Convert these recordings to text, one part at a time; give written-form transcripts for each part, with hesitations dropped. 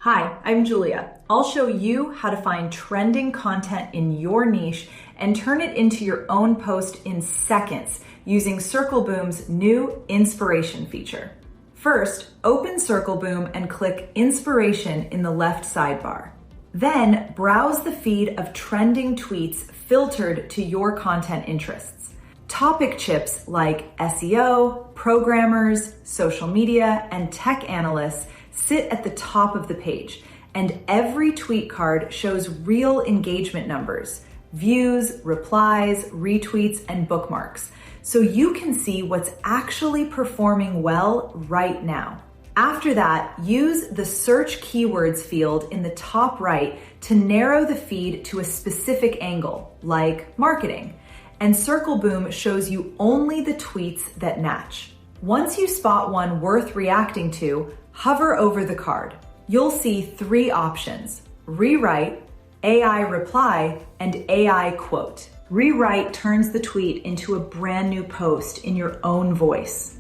Hi, I'm Julia. I'll show you how to find trending content in your niche and turn it into your own post in seconds using Circleboom's new inspiration feature. First, open Circleboom and click Inspiration in the left sidebar. Then browse the feed of trending tweets filtered to your content interests. Topic chips like SEO, programmers, social media, and tech analysts sit at the top of the page, and every tweet card shows real engagement numbers, views, replies, retweets, and bookmarks, so you can see what's actually performing well right now. After that, use the search keywords field in the top right to narrow the feed to a specific angle, like marketing, and Circleboom shows you only the tweets that match. Once you spot one worth reacting to, hover over the card. You'll see three options: rewrite, AI reply, and AI quote. Rewrite turns the tweet into a brand new post in your own voice.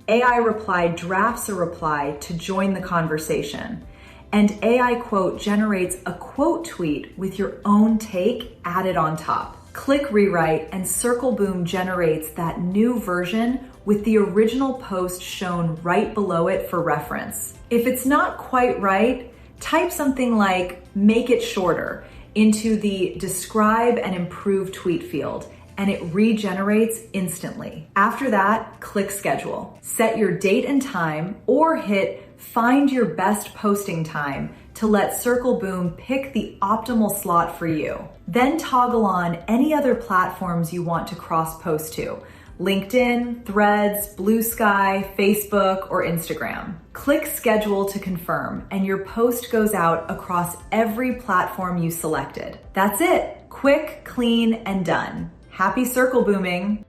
AI reply drafts a reply to join the conversation. And AI quote generates a quote tweet with your own take added on top. Click rewrite and Circleboom generates that new version with the original post shown right below it for reference. If it's not quite right, type something like "make it shorter" into the describe and improve tweet field, and it regenerates instantly. After that, click schedule. Set your date and time or hit find your best posting time to let Circleboom pick the optimal slot for you. Then toggle on any other platforms you want to cross-post to: LinkedIn, Threads, Blue Sky, Facebook, or Instagram. Click schedule to confirm, and your post goes out across every platform you selected. That's it. Quick, clean, and done. Happy Circlebooming.